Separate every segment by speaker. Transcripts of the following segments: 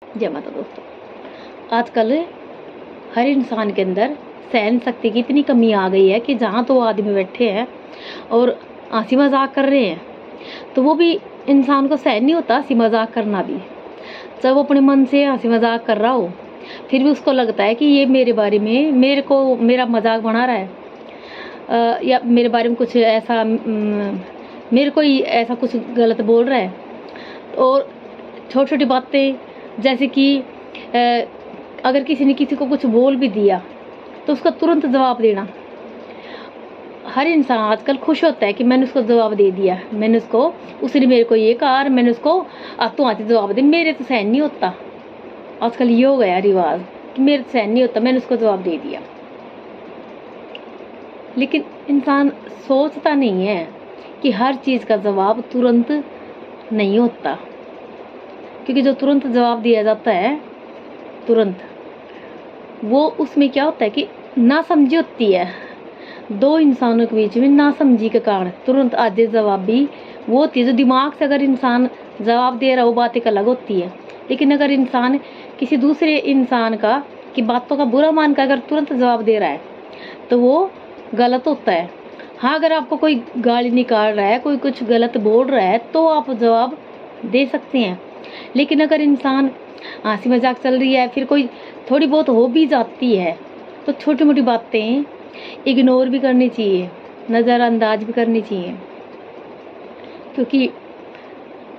Speaker 1: जय माता दोस्तों। आजकल हर इंसान के अंदर सहन शक्ति की इतनी कमी आ गई है कि जहाँ तो आदमी बैठे हैं और हंसी मजाक कर रहे हैं तो वो भी इंसान को सहन नहीं होता हंसी मजाक करना भी। जब वो अपने मन से हंसी मजाक कर रहा हो फिर भी उसको लगता है कि ये मेरे बारे में मेरा मजाक बना रहा है, या मेरे बारे में कुछ ऐसा मेरे को ही ऐसा कुछ गलत बोल रहा है। और छोटी छोटी बातें जैसे कि अगर किसी ने किसी को कुछ बोल भी दिया तो उसका तुरंत जवाब देना। हर इंसान आजकल खुश होता है कि मैंने उसको जवाब दे दिया, उसने मेरे को ये कहा और मैंने उसको हाथों हाथ जवाब दे। मेरे तो सहन नहीं होता, आजकल ये हो गया रिवाज कि मेरे तो सहन नहीं होता, मैंने उसको जवाब दे दिया। लेकिन इंसान सोचता नहीं है कि हर चीज़ का जवाब तुरंत नहीं होता, क्योंकि जो तुरंत जवाब दिया जाता है तुरंत, वो उसमें क्या होता है कि नासमझी होती है। दो इंसानों के बीच में नासमझी के कारण तुरंत आधे जवाब भी वो होती है। जो दिमाग से अगर इंसान जवाब दे रहा हो बात एक अलग होती है, लेकिन अगर इंसान किसी दूसरे इंसान का की बातों का बुरा मान कर अगर तुरंत जवाब दे रहा है तो वो गलत होता है। हाँ, अगर आपको कोई गाली निकाल रहा है, कोई कुछ गलत बोल रहा है तो आप जवाब दे सकते हैं। लेकिन अगर इंसान हंसी मजाक चल रही है, फिर कोई थोड़ी बहुत हो भी जाती है तो छोटी मोटी बातें इग्नोर भी करनी चाहिए, नज़रअंदाज भी करनी चाहिए, क्योंकि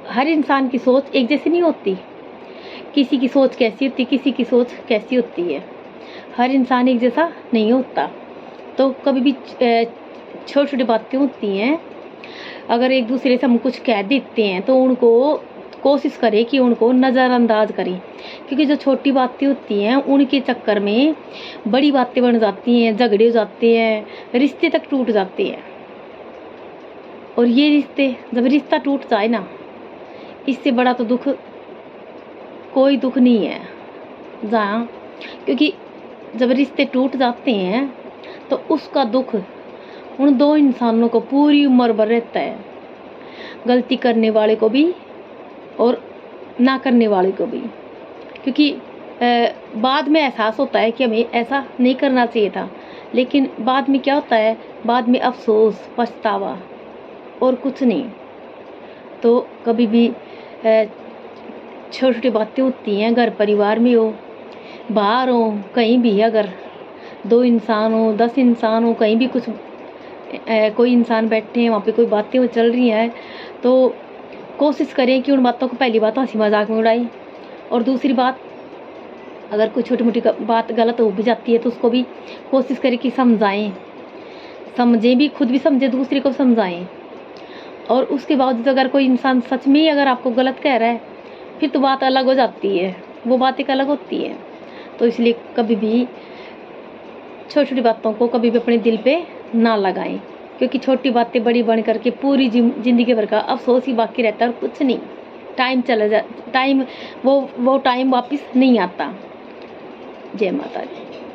Speaker 1: हर इंसान की सोच एक जैसी नहीं होती। किसी की सोच कैसी होती, किसी की सोच कैसी होती है, हर इंसान एक जैसा नहीं होता। तो कभी भी छोटी छोटी बातें होती हैं, अगर एक दूसरे से हम कुछ कह देते हैं तो उनको कोशिश करें कि उनको नज़रअंदाज करें, क्योंकि जो छोटी बातें होती हैं उनके चक्कर में बड़ी बातें बन जाती हैं, झगड़े हो जाते हैं, रिश्ते तक टूट जाते हैं। और ये रिश्ते, जब रिश्ता टूट जाए ना, इससे बड़ा तो दुख कोई दुख नहीं है जहाँ, क्योंकि जब रिश्ते टूट जाते हैं तो उसका दुख उन दो इंसानों को पूरी उम्र भर रहता है, गलती करने वाले को भी और ना करने वाले को भी। क्योंकि बाद में एहसास होता है कि हमें ऐसा नहीं करना चाहिए था, लेकिन बाद में क्या होता है, बाद में अफसोस, पछतावा और कुछ नहीं। तो कभी भी छोटी छोटी बातें होती हैं, घर परिवार में हो, बाहर हो, कहीं भी, अगर दो इंसान हो, 10 इंसान हो, कहीं भी कुछ कोई इंसान बैठे हैं, वहाँ पे कोई बातें चल रही हैं, तो कोशिश करें कि उन बातों को पहली बात हंसी मजाक में उड़ाएं, और दूसरी बात अगर कोई छोटी मोटी बात गलत हो भी जाती है तो उसको भी कोशिश करें कि समझें भी, खुद भी समझें, दूसरे को समझाएं। और उसके बाद अगर कोई इंसान सच में ही अगर आपको गलत कह रहा है फिर तो बात अलग हो जाती है, वो बात एक अलग होती है। तो इसलिए कभी भी छोटी छोटी बातों को कभी भी अपने दिल पे ना लगाएं, क्योंकि छोटी बातें बड़ी बन करके पूरी जिंदगी भर का अफसोस ही बाकी रहता है और कुछ नहीं। टाइम वो टाइम वापस नहीं आता। जय माता दी।